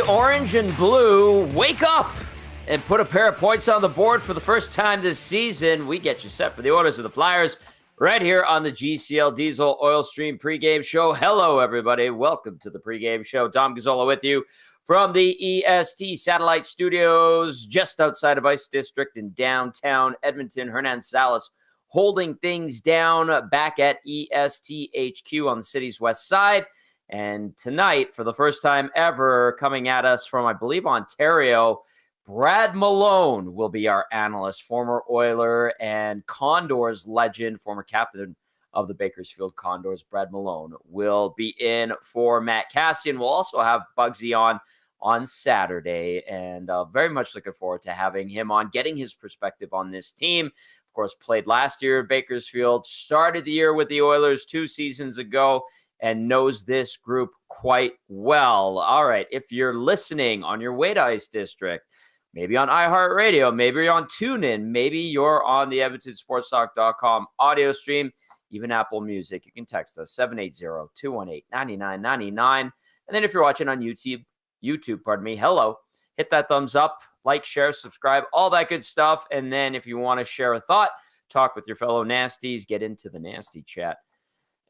the orange and blue wake up and put a pair of points on the board for the first time this season. We get you set for the Oilers and the Flyers right here on the GCL Diesel Oil Stream pregame show. Hello, everybody. Welcome to the pregame show. Tom Gazzola with you from the EST Satellite Studios just outside of Ice District in downtown Edmonton. Hernan, Salas holding things down back at EST HQ on the city's west side. And tonight, for the first time ever, coming at us from, I believe, Ontario, Brad Malone will be our analyst, former Oiler and Condors legend, former captain of the Bakersfield Condors. Brad Malone will be in for Matt Cassian. We'll also have Bugsy on Saturday, and very much looking forward to having him on, getting his perspective on this team. Of course, played last year at Bakersfield, started the year with the Oilers 2 seasons ago, and knows this group quite well. All right, if you're listening on your way to Ice District, maybe on iHeartRadio, maybe you're on TuneIn, maybe you're on the EdmontonSportsTalk.com audio stream, even Apple Music, you can text us 780-218-9999. And then if you're watching on YouTube, hello, hit that thumbs up, like, share, subscribe, all that good stuff. And then if you want to share a thought, talk with your fellow nasties, get into the nasty chat.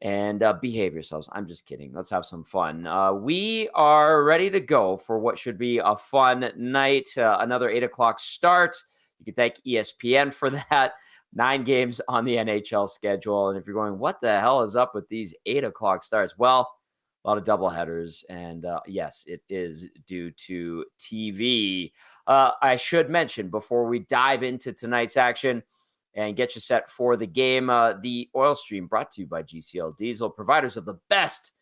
And behave yourselves. I'm just kidding. Let's have some fun. We are ready to go for what should be a fun night. Another 8 o'clock start. You can thank ESPN for that. 9 games on the NHL schedule. And if you're going, what the hell is up with these 8 o'clock starts? Well, a lot of doubleheaders. And yes, it is due to TV. I should mention before we dive into tonight's action and get you set for the game, the Oil Stream brought to you by GCL Diesel, providers of the best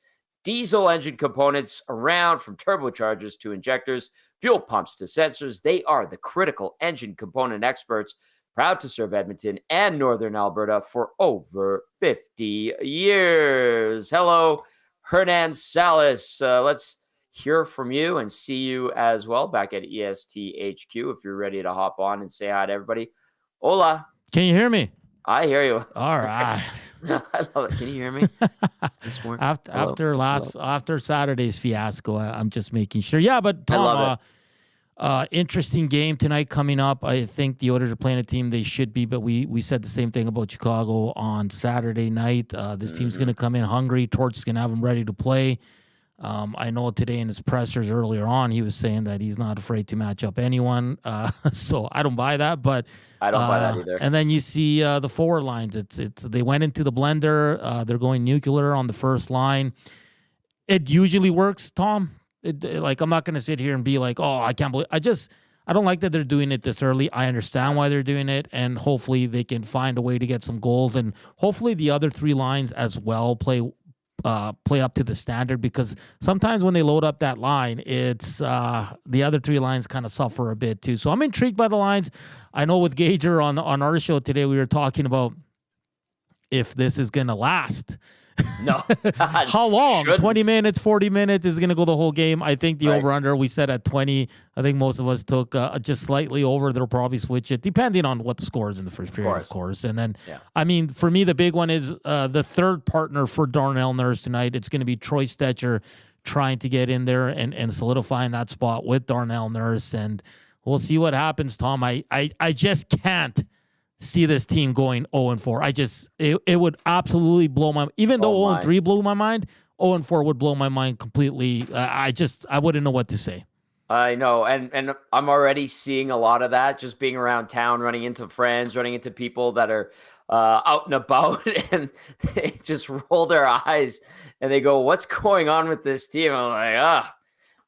diesel engine components around, from turbochargers to injectors, fuel pumps to sensors. They are the critical engine component experts, proud to serve Edmonton and Northern Alberta for over 50 years. Hello, Hernan, Salas. Let's hear from you and see you as well back at EST HQ if you're ready to hop on and say hi to everybody. Hola. Can you hear me? I hear you. All right. I love it. Can you hear me? After Saturday's fiasco, I'm just making sure. Yeah, but Tom, interesting game tonight coming up. I think the Oilers are playing a team they should be, but we said the same thing about Chicago on Saturday night. This team's going to come in hungry. Torts is going to have them ready to play. I know today in his pressers earlier on, he was saying that he's not afraid to match up anyone. So I don't buy that, but I don't buy that either. And then you see the forward lines. They went into the blender. They're going nuclear on the first line. It usually works, Tom. I'm not going to sit here and be like, oh, I can't believe. I don't like that they're doing it this early. I understand why they're doing it, and hopefully they can find a way to get some goals, and hopefully the other 3 lines as well play up to the standard, because sometimes when they load up that line, it's the other 3 lines kind of suffer a bit too. So I'm intrigued by the lines. I know with Gager on our show today, we were talking about if this is going to last. No. How long? Shouldn't. 20 minutes, 40 minutes is going to go the whole game. I think the over-under, we said at 20. I think most of us took just slightly over. They'll probably switch it, depending on what the score is in the first period, of course. And then, I mean, for me, the big one is the third partner for Darnell Nurse tonight. It's going to be Troy Stetcher trying to get in there and solidifying that spot with Darnell Nurse. And we'll see what happens, Tom. I just can't see this team going 0-4. It would absolutely blow my mind. Even though 0-3 blew my mind, 0-4 would blow my mind completely. I wouldn't know what to say. I know, and I'm already seeing a lot of that, just being around town, running into friends, running into people that are out and about, and they just roll their eyes and they go, what's going on with this team? I'm like,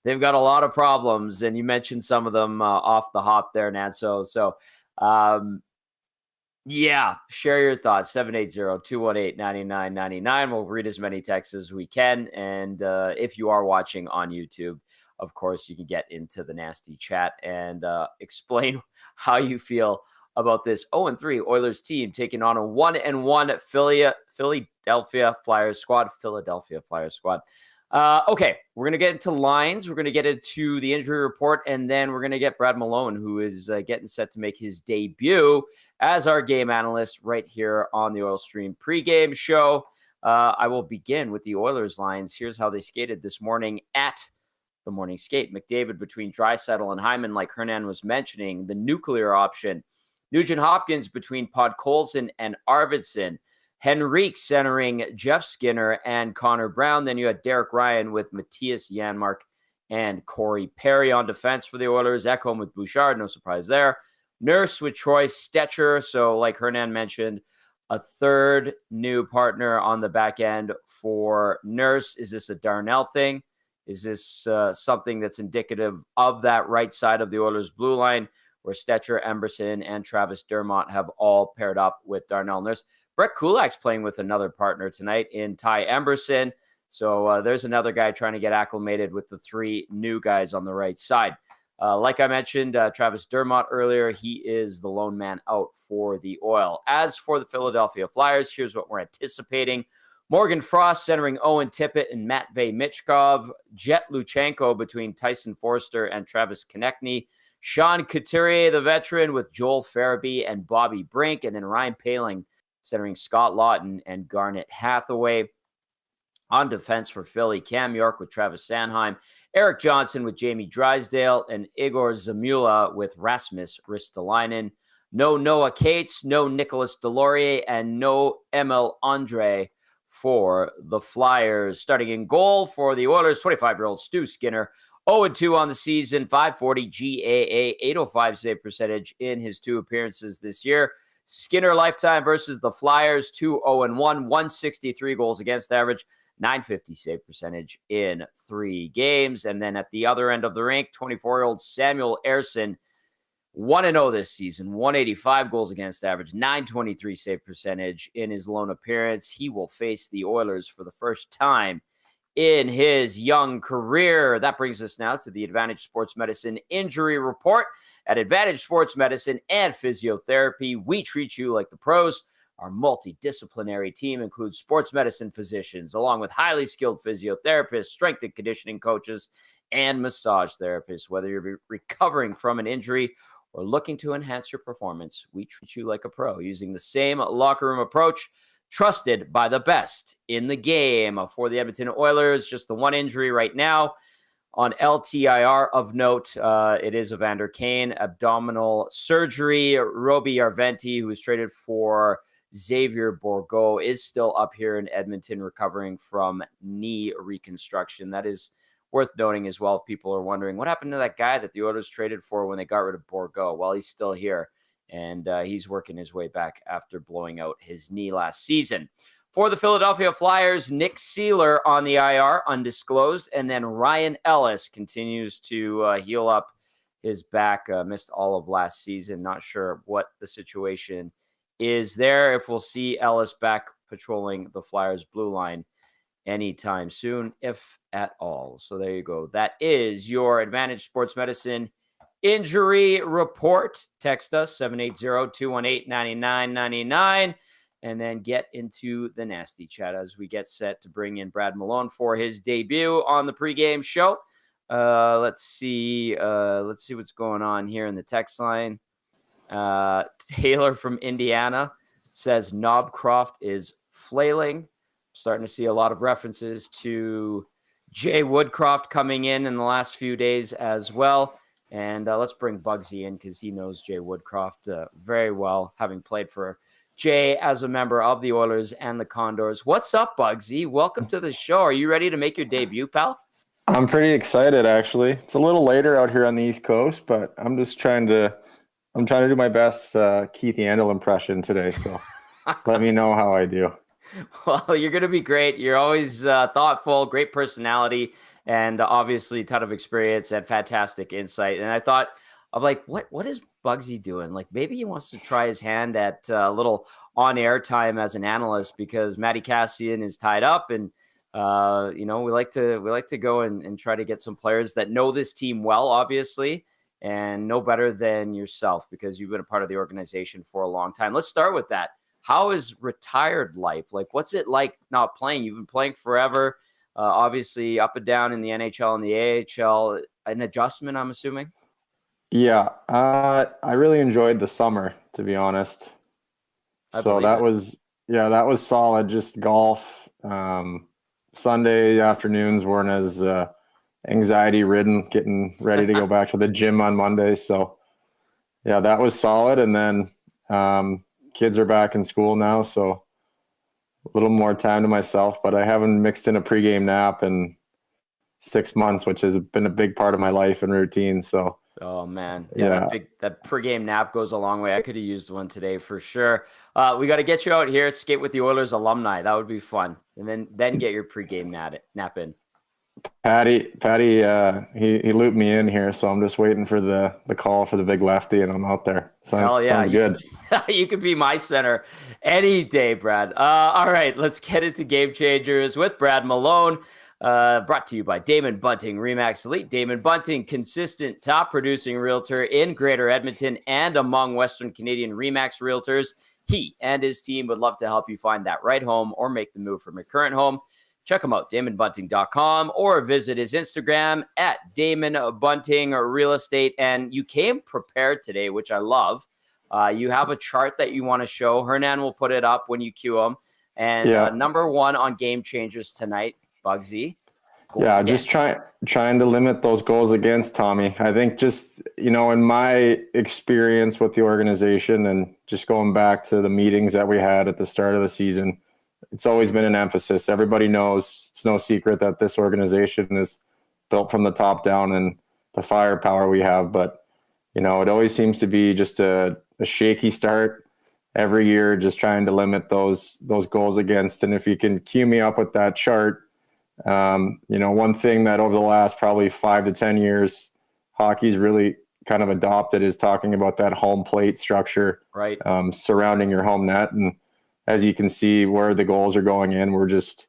they've got a lot of problems. And you mentioned some of them off the hop there, Nanso. So, yeah, share your thoughts, 780-218-9999. We'll read as many texts as we can. And if you are watching on YouTube, of course, you can get into the nasty chat and explain how you feel about this 0-3 Oilers team taking on a 1-1 Philadelphia Flyers squad. Okay, we're going to get into lines. We're going to get into the injury report, and then we're going to get Brad Malone, who is getting set to make his debut as our game analyst right here on the Oil Stream pregame show. I will begin with the Oilers lines. Here's how they skated this morning at the morning skate. McDavid between Draisaitl and Hyman, like Hernan was mentioning, the nuclear option. Nugent-Hopkins between Podkolzin and Arvidsson. Henrique centering Jeff Skinner and Connor Brown. Then you had Derek Ryan with Matthias Janmark and Corey Perry on defense for the Oilers. Ekholm with Bouchard, no surprise there. Nurse with Troy Stetcher. So like Hernan mentioned, a third new partner on the back end for Nurse. Is this a Darnell thing? Is this something that's indicative of that right side of the Oilers blue line where Stetcher, Emberson, and Travis Dermott have all paired up with Darnell Nurse? Brett Kulak's playing with another partner tonight in Ty Emberson. So there's another guy trying to get acclimated with the three new guys on the right side. Like I mentioned, Travis Dermott earlier, he is the lone man out for the Oil. As for the Philadelphia Flyers, here's what we're anticipating. Morgan Frost centering Owen Tippett and Matvey Michkov. Jet Luchenko between Tyson Forster and Travis Konechny. Sean Couturier, the veteran, with Joel Farabee and Bobby Brink. And then Ryan Poehling centering Scott Lawton and Garnet Hathaway. On defense for Philly, Cam York with Travis Sanheim, Eric Johnson with Jamie Drysdale, and Igor Zamula with Rasmus Ristolainen. No Noah Cates, no Nicholas Deslauriers, and no Emil Andre for the Flyers. Starting in goal for the Oilers, 25-year-old Stu Skinner, 0-2 on the season, 540 GAA, 805 save percentage in his 2 appearances this year. Skinner lifetime versus the Flyers, 2-0-1, 163 goals against average, 950 save percentage in 3 games. And then at the other end of the rink, 24-year-old Samuel Ersson, 1-0 this season, 185 goals against average, 923 save percentage in his lone appearance. He will face the Oilers for the first time in his young career. That brings us now to the Advantage Sports Medicine injury report. At Advantage Sports Medicine and Physiotherapy, we treat you like the pros. Our multidisciplinary team includes sports medicine physicians, along with highly skilled physiotherapists, strength and conditioning coaches, and massage therapists. Whether you're recovering from an injury or looking to enhance your performance, we treat you like a pro using the same locker room approach trusted by the best in the game. For the Edmonton Oilers, just the one injury right now on LTIR of note. It is Evander Kane, abdominal surgery. Roby Arventi, who was traded for Xavier Bourgault, is still up here in Edmonton recovering from knee reconstruction. That is worth noting as well if people are wondering what happened to that guy that the Oilers traded for when they got rid of Bourgault. Well, he's still here, and he's working his way back after blowing out his knee last season. For the Philadelphia Flyers, Nick Seeler on the IR, undisclosed, and then Ryan Ellis continues to heal up his back. Missed all of last season. Not sure what the situation is there, if we'll see Ellis back patrolling the Flyers blue line anytime soon, if at all. So there you go. That is your Advantage Sports Medicine injury report. Text us 780-218-9999 and then get into the nasty chat as we get set to bring in Brad Malone for his debut on the pregame show. Let's see what's going on here in the text line. Taylor from Indiana says Knobcroft is flailing. Starting to see a lot of references to Jay Woodcroft coming in the last few days as well. And let's bring Bugsy in because he knows Jay Woodcroft very well, having played for Jay as a member of the Oilers and the Condors. What's up, Bugsy? Welcome to the show. Are you ready to make your debut, pal? I'm pretty excited, actually. It's a little later out here on the East Coast, but I'm just trying to do my best Keith Yandel impression today, so let me know how I do. Well, you're going to be great. You're always thoughtful, great personality, and obviously a ton of experience and fantastic insight. And I thought, I'm like, what is Bugsy doing? Like, maybe he wants to try his hand at a little on-air time as an analyst because Matty Cassian is tied up, and we like to go and try to get some players that know this team well, obviously, and know better than yourself because you've been a part of the organization for a long time. Let's start with that. How is retired life? Like, what's it like not playing? You've been playing forever, obviously up and down in the NHL and the AHL. An adjustment, I'm assuming? Yeah, I really enjoyed the summer, to be honest. That was solid. Just golf. Sunday afternoons weren't as anxiety ridden, getting ready to go back to the gym on Monday. So yeah, that was solid. And then kids are back in school now, so a little more time to myself, but I haven't mixed in a pregame nap in 6 months, which has been a big part of my life and routine. So oh man, yeah. that pregame nap goes a long way. I could have used one today for sure. We got to get you out here, skate with the Oilers alumni. That would be fun, and then get your pregame nap in. Patty, he looped me in here, so I'm just waiting for the call for the big lefty, and I'm out there. Hell yeah, sounds good. You could be my center any day, Brad. All right, let's get into Game Changers with Brad Malone. Brought to you by Damon Bunting, Remax Elite. Damon Bunting, consistent top producing realtor in Greater Edmonton and among Western Canadian Remax realtors. He and his team would love to help you find that right home or make the move from your current home. Check him out, DamonBunting.com, or visit his Instagram at Damon Bunting Real Estate. And you came prepared today, which I love. You have a chart that you want to show. Hernan will put it up when you cue him. And number one on Game Changers tonight, Bugsy. Yeah, just trying to limit those goals against, Tommy. I think just, in my experience with the organization and just going back to the meetings that we had at the start of the season, it's always been an emphasis. Everybody knows, it's no secret that this organization is built from the top down and the firepower we have. But, it always seems to be just a shaky start every year, just trying to limit those goals against. And if you can cue me up with that chart, one thing that over the last probably 5 to 10 years, hockey's really kind of adopted is talking about that home plate structure, right? Surrounding your home net. And as you can see where the goals are going in, we're just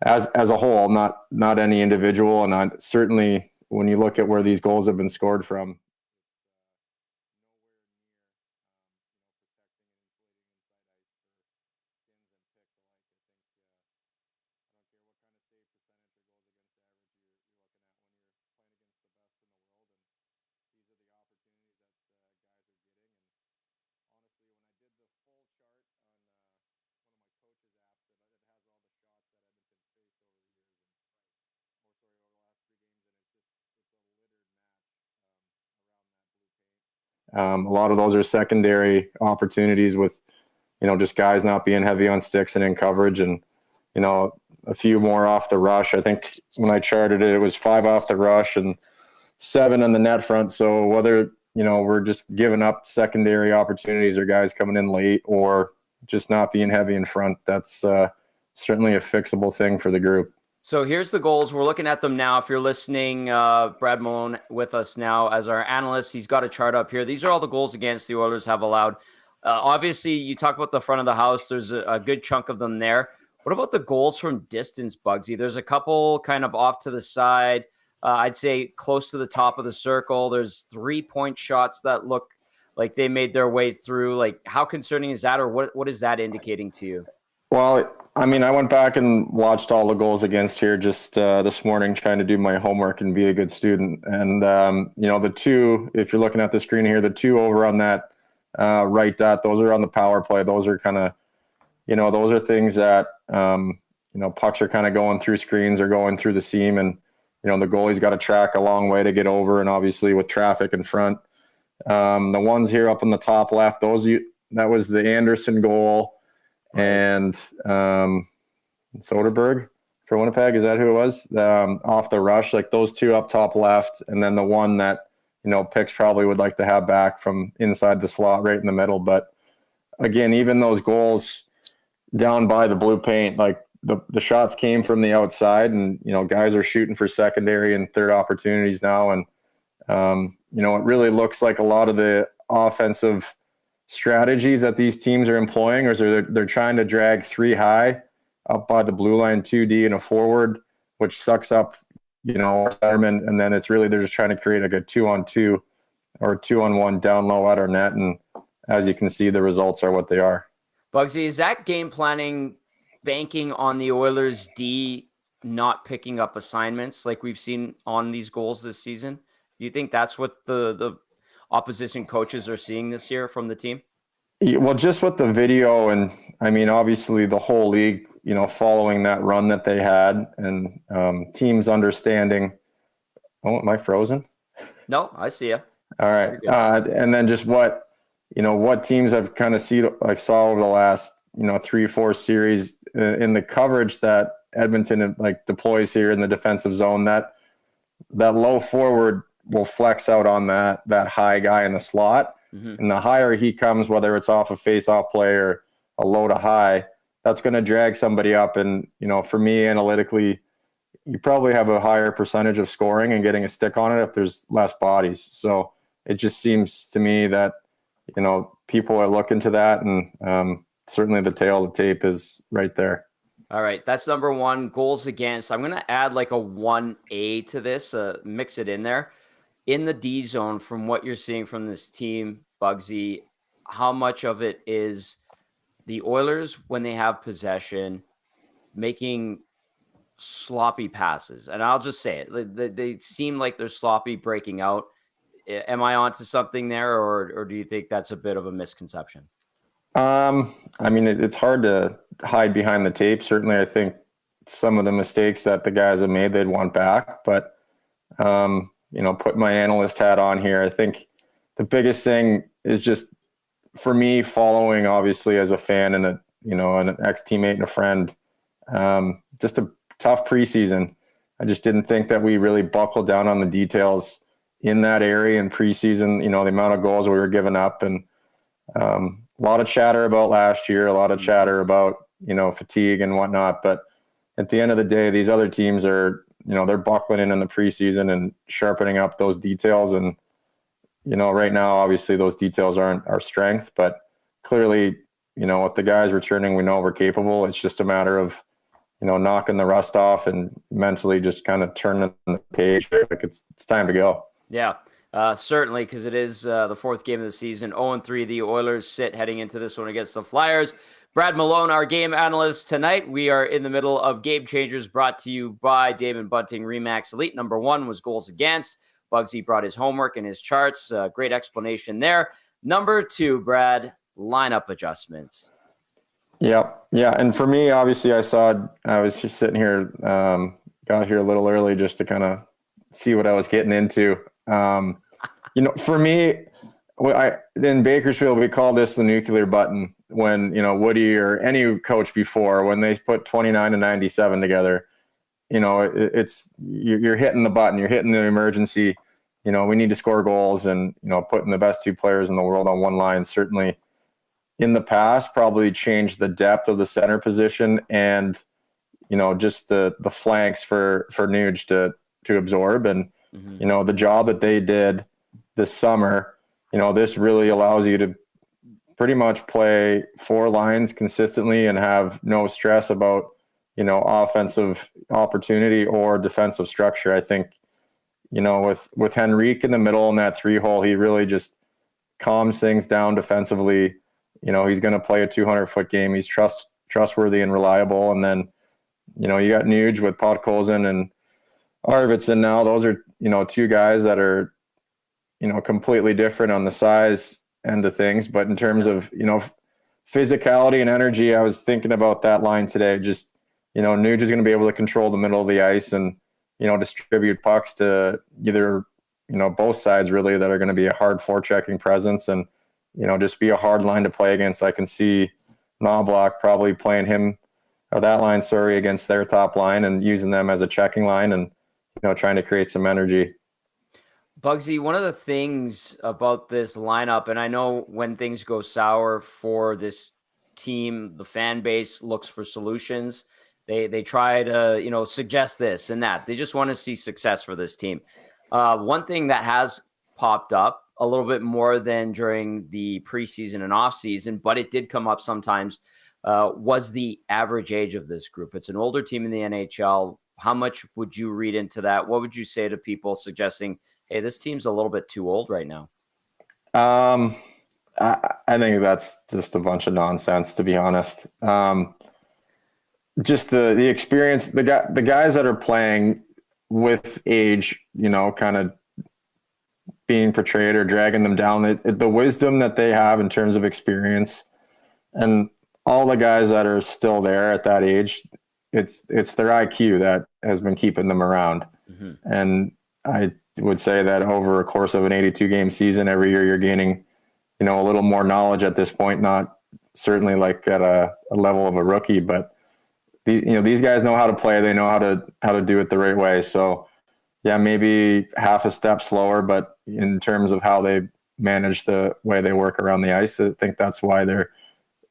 as a whole, not any individual. And certainly when you look at where these goals have been scored from, a lot of those are secondary opportunities with, just guys not being heavy on sticks and in coverage, and, a few more off the rush. I think when I charted it, it was 5 off the rush and 7 on the net front. So whether, we're just giving up secondary opportunities or guys coming in late or just not being heavy in front, that's certainly a fixable thing for the group. So here's the goals. We're looking at them now. If you're listening, Brad Malone with us now as our analyst. He's got a chart up here. These are all the goals against the Oilers have allowed. Obviously, you talk about the front of the house. There's a good chunk of them there. What about the goals from distance, Bugsy? There's a couple kind of off to the side. I'd say close to the top of the circle. There's 3-point shots that look like they made their way through. Like, how concerning is that, or what is that indicating to you? Well, I went back and watched all the goals against here just this morning, trying to do my homework and be a good student. And, the two, if you're looking at the screen here, the two over on that right dot, those are on the power play. Those are kind of, those are things that, pucks are kind of going through screens or going through the seam. And, the goalie's got to track a long way to get over. And obviously with traffic in front, the ones here up in the top left, that was the Anderson goal. And Soderberg for Winnipeg, is that who it was? Off the rush, like those two up top left, and then the one that Picks probably would like to have back from inside the slot right in the middle. But again, even those goals down by the blue paint, like the shots came from the outside, and guys are shooting for secondary and third opportunities now, and it really looks like a lot of the offensive strategies that these teams are employing, or they're trying to drag 3 high up by the blue line, 2D and a forward, which sucks up, and then it's really they're just trying to create like a 2-on-2 or 2-on-1 down low at our net, and as you can see, the results are what they are. Bugsy, is that game planning banking on the Oilers D not picking up assignments like we've seen on these goals this season? Do you think that's what the opposition coaches are seeing this year from the team? Yeah, well, just with the video, and obviously the whole league, following that run that they had, and teams understanding, Oh, am I frozen? No, I see you. All right. And then just what teams I've kind of saw over the last, 3-4 series in the coverage that Edmonton deploys here in the defensive zone, that low forward will flex out on that high guy in the slot. Mm-hmm. And the higher he comes, whether it's off a face-off play or a low to high, that's going to drag somebody up. And, for me, analytically, you probably have a higher percentage of scoring and getting a stick on it if there's less bodies. So it just seems to me that, people are looking to that, and certainly the tail of the tape is right there. All right, that's number one, goals against. I'm going to add like a 1A to this, mix it in there. In the D zone, from what you're seeing from this team, Bugsy, how much of it is the Oilers, when they have possession, making sloppy passes? And I'll just say it. They seem like they're sloppy breaking out. Am I onto something there, or do you think that's a bit of a misconception? It's hard to hide behind the tape. Certainly, I think some of the mistakes that the guys have made, they'd want back. But, put my analyst hat on here. I think the biggest thing is just, for me, following, obviously, as a fan and an ex-teammate and a friend, just a tough preseason. I just didn't think that we really buckled down on the details in that area in preseason, the amount of goals we were giving up, and a lot of chatter about last year, a lot of chatter about, fatigue and whatnot. But at the end of the day, these other teams are, they're buckling in the preseason and sharpening up those details. And, right now, obviously those details aren't our strength, but clearly, with the guys returning, we know we're capable. It's just a matter of, knocking the rust off and mentally just kind of turning the page. Like it's time to go. Yeah, certainly, because it is the fourth game of the season. 0-3, the Oilers sit heading into this one against the Flyers. Brad Malone, our game analyst tonight. We are in the middle of Game Changers, brought to you by Damon Bunting Remax Elite. Number one was goals against. Bugsy brought his homework and his charts. Great explanation there. Number two, Brad, lineup adjustments. Yeah. And for me, obviously, I was just sitting here, got here a little early just to kind of see what I was getting into. For me, in Bakersfield, we call this the nuclear button. When, Woody or any coach before, when they put 29 and 97 together, you're hitting the button, you're hitting the emergency, we need to score goals, and, putting the best two players in the world on one line, certainly in the past probably changed the depth of the center position and, just the flanks for Nuge to absorb. And, the job that they did this summer, this really allows you to pretty much play four lines consistently and have no stress about, offensive opportunity or defensive structure. I think, with Henrique in the middle in that 3-hole, he really just calms things down defensively. He's going to play a 200-foot game. He's trustworthy and reliable. And then, you got Nuge with Podkolzin and Arvidsson now. Those are, two guys that are, completely different on the size end of things. But in terms of, physicality and energy, I was thinking about that line today. Just, Nuge is going to be able to control the middle of the ice and, distribute pucks to either, both sides really that are going to be a hard forechecking presence and, just be a hard line to play against. I can see Knobloch probably playing that line, against their top line and using them as a checking line and, trying to create some energy. Bugsy, one of the things about this lineup, and I know when things go sour for this team, the fan base looks for solutions. They try to, suggest this and that. They just want to see success for this team. One thing that has popped up a little bit more than during the preseason and offseason, but it did come up sometimes, was the average age of this group. It's an older team in the NHL. How much would you read into that? What would you say to people suggesting, hey, this team's a little bit too old right now? I think that's just a bunch of nonsense, to be honest. Just the experience, the guys that are playing with age, kind of being portrayed or dragging them down, the wisdom that they have in terms of experience, and all the guys that are still there at that age, it's their IQ that has been keeping them around. Mm-hmm. And I would say that over a course of an 82 game season, every year you're gaining, a little more knowledge at this point, not certainly like at a level of a rookie, but these guys know how to play. They know how to do it the right way. So yeah, maybe half a step slower, but in terms of how they manage the way they work around the ice, I think that's why they're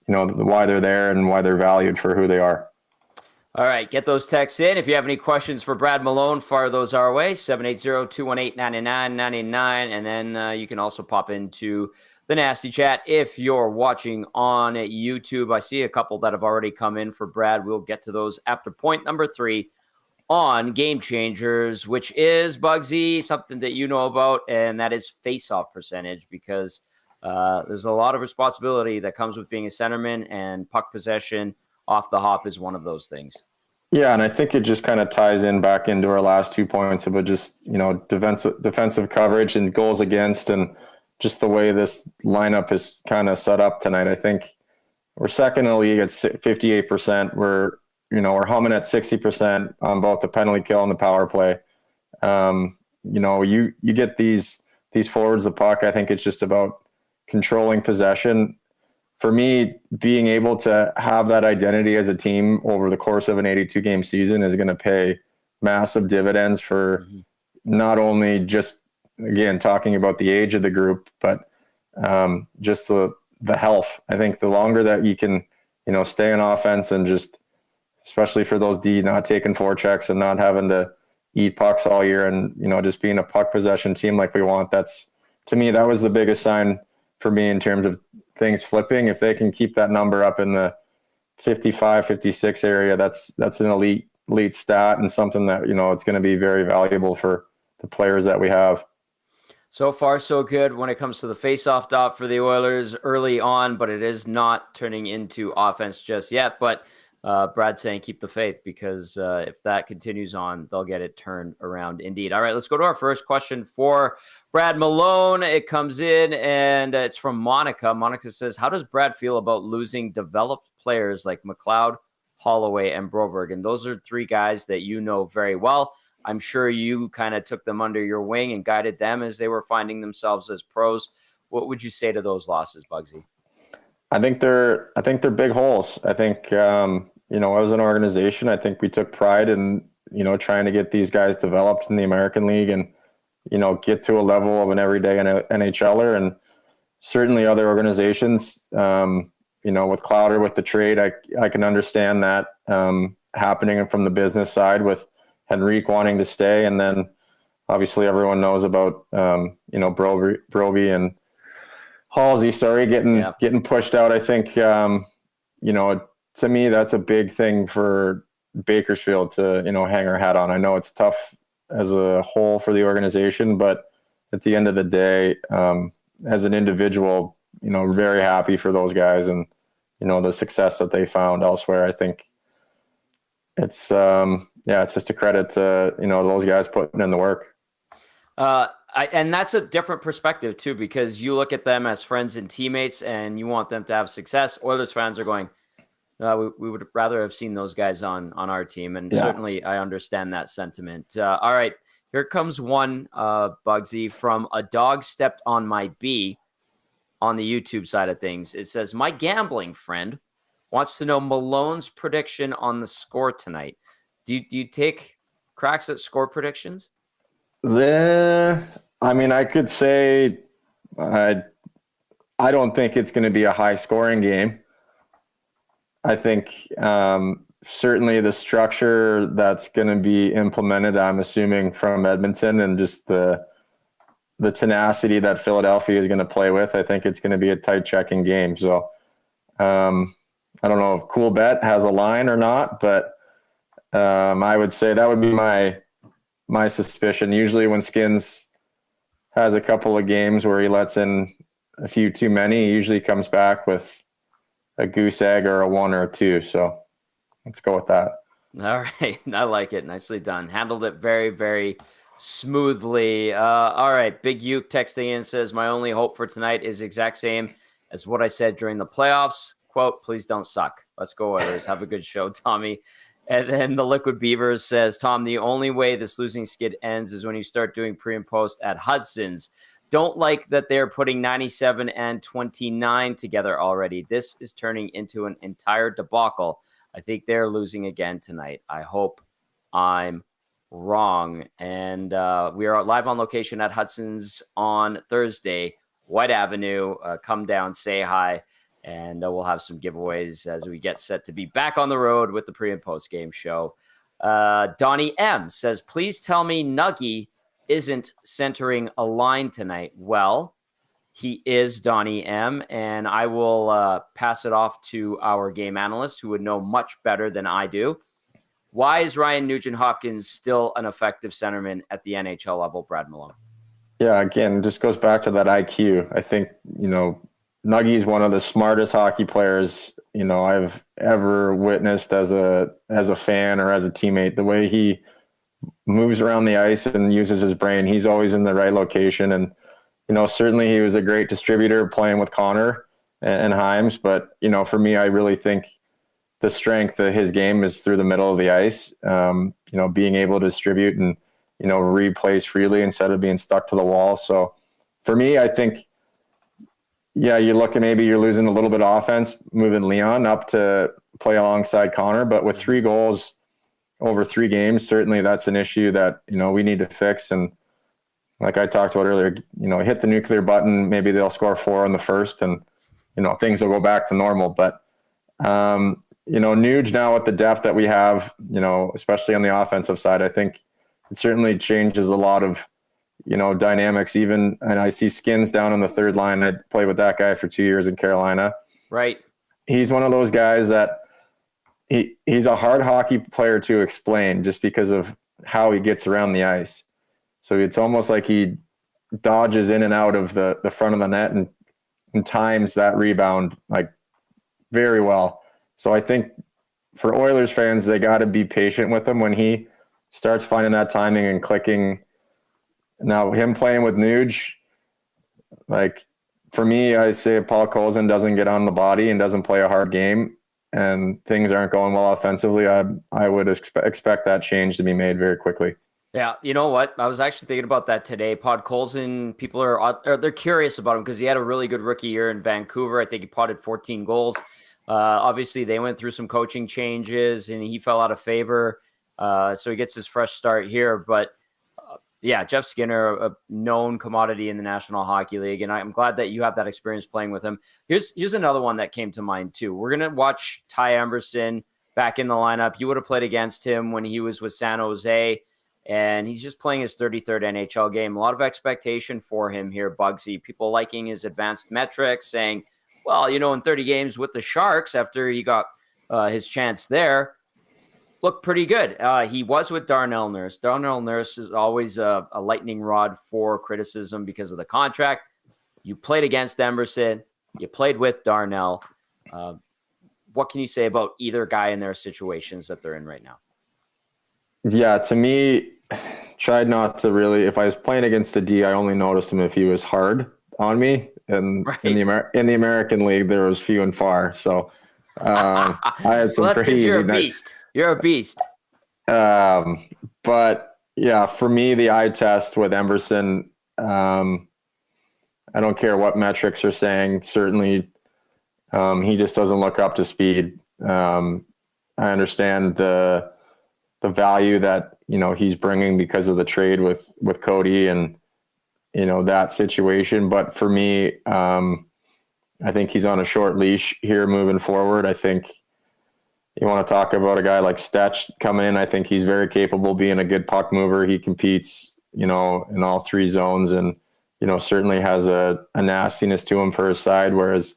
there and why they're valued for who they are. All right, get those texts in. If you have any questions for Brad Malone, fire those our way, 780-218-9999. And then you can also pop into the Nasty Chat if you're watching on YouTube. I see a couple that have already come in for Brad. We'll get to those after point number 3 on Game Changers, which is, Bugsy, something that you know about, and that is face-off percentage, because there's a lot of responsibility that comes with being a centerman, and puck possession off the hop is one of those things. Yeah, and I think it just kind of ties in back into our last 2 points about just, defensive coverage and goals against, and just the way this lineup is kind of set up tonight. I think we're second in the league at 58%. We're humming at 60% on both the penalty kill and the power play. You get these forwards the puck. I think it's just about controlling possession. For me, being able to have that identity as a team over the course of an 82 game season is going to pay massive dividends for not only just, again, talking about the age of the group, but just the health. I think the longer that you can, stay in offense, and just, especially for those D, not taking forechecks and not having to eat pucks all year, and, just being a puck possession team like we want, that's, to me, that was the biggest sign for me in terms of things flipping. If they can keep that number up in the 55, 56 area, that's an elite stat, and something that, it's going to be very valuable for the players that we have. So far, so good when it comes to the face-off dot for the Oilers early on, but it is not turning into offense just yet. But Brad's saying keep the faith, because if that continues on, they'll get it turned around indeed. All right, let's go to our first question for Brad Malone. It comes in, and it's from Monica. Monica says, how does Brad feel about losing developed players like McLeod, Holloway, and Broberg? And those are 3 guys that you know very well. I'm sure you kind of took them under your wing and guided them as they were finding themselves as pros. What would you say to those losses, Bugsy? I think they're big holes. I think, as an organization, I think we took pride in, trying to get these guys developed in the American League and, get to a level of an everyday NHLer. And certainly other organizations, with Clouder, with the trade, I can understand that happening from the business side, with Henrique wanting to stay. And then obviously everyone knows about, Broby and Halsey, getting pushed out. I think, to me, that's a big thing for Bakersfield to, hang our hat on. I know it's tough as a whole for the organization, but at the end of the day, as an individual, very happy for those guys and, the success that they found elsewhere. I think it's just a credit to, those guys putting in the work. And that's a different perspective too, because you look at them as friends and teammates and you want them to have success. Oilers fans are going, we would rather have seen those guys on our team. And certainly I understand that sentiment. All right, here comes one, Bugsy, from A Dog Stepped on My Bee on the YouTube side of things. It says, my gambling friend wants to know Malone's prediction on the score tonight. Do you take cracks at score predictions? I could say I don't think it's going to be a high scoring game. I think certainly the structure that's going to be implemented, I'm assuming from Edmonton, and just the tenacity that Philadelphia is going to play with, I think it's going to be a tight checking game. So I don't know if Cool Bet has a line or not, but I would say that would be my suspicion. Usually when Skins has a couple of games where he lets in a few too many, he usually comes back with a goose egg or a 1 or a 2. So let's go with that. All right. I like it. Nicely done. Handled it very, very smoothly. All right. Big Uke texting in says, my only hope for tonight is the exact same as what I said during the playoffs. Quote, please don't suck. Let's go Oilers. Have a good show, Tommy. And then the Liquid Beavers says, Tom, the only way this losing skid ends is when you start doing pre and post at Hudson's. Don't like that they're putting 97 and 29 together already. This is turning into an entire debacle. I think they're losing again tonight. I hope I'm wrong. And we are live on location at Hudson's on Thursday, White Avenue. Come down, say hi. And we'll have some giveaways as we get set to be back on the road with the pre and post game show. Donnie M says, please tell me Nuggy isn't centering a line tonight. Well, he is, Donnie M, and I will pass it off to our game analyst who would know much better than I do. Why is Ryan Nugent-Hopkins still an effective centerman at the NHL level, Brad Malone? Yeah, again, it just goes back to that IQ. I think, Nuggy is one of the smartest hockey players, I've ever witnessed as a fan or as a teammate. The way he moves around the ice and uses his brain, he's always in the right location. And, certainly he was a great distributor playing with Connor and Himes. But, for me, I really think the strength of his game is through the middle of the ice, being able to distribute and, replace freely instead of being stuck to the wall. So for me, I think, yeah, you're losing a little bit of offense, moving Leon up to play alongside Connor, but with 3 goals over 3 games, certainly that's an issue that, we need to fix. And like I talked about earlier, hit the nuclear button, maybe they'll score 4 in the first and, things will go back to normal. But, Nuge now with the depth that we have, especially on the offensive side, I think it certainly changes a lot of, dynamics even. And I see Skins down on the third line. I played with that guy for 2 years in Carolina. Right. He's one of those guys that he's a hard hockey player to explain just because of how he gets around the ice. So it's almost like he dodges in and out of the front of the net and times that rebound like very well. So I think for Oilers fans, they got to be patient with him when he starts finding that timing and clicking. Now, him playing with Nuge, like for me, I say if Paul Colson doesn't get on the body and doesn't play a hard game and things aren't going well offensively, I would expect that change to be made very quickly. Yeah, you know what? I was actually thinking about that today. Pod Colson, people they're curious about him because he had a really good rookie year in Vancouver. I think he potted 14 goals. Obviously, they went through some coaching changes and he fell out of favor. So he gets his fresh start here. But yeah, Jeff Skinner, a known commodity in the National Hockey League. And I'm glad that you have that experience playing with him. Here's another one that came to mind too. We're going to watch Ty Emberson back in the lineup. You would have played against him when he was with San Jose. And he's just playing his 33rd NHL game. A lot of expectation for him here, Bugsy. People liking his advanced metrics, saying, well, in 30 games with the Sharks after he got his chance there, looked pretty good. He was with Darnell Nurse. Darnell Nurse is always a lightning rod for criticism because of the contract. You played against Emerson. You played with Darnell. What can you say about either guy in their situations that they're in right now? Yeah, to me, tried not to really. If I was playing against the D, I only noticed him if he was hard on me. And right. in the American League, there was few and far. So I had some crazy. You're a beast. You're a beast. But yeah, for me, the eye test with Emberson, I don't care what metrics are saying. Certainly, he just doesn't look up to speed. I understand the value that he's bringing because of the trade with Cody and that situation. But for me, I think he's on a short leash here moving forward. I think you want to talk about a guy like Stetch coming in. I think he's very capable being a good puck mover. He competes, in all 3 zones and, certainly has a nastiness to him for his side. Whereas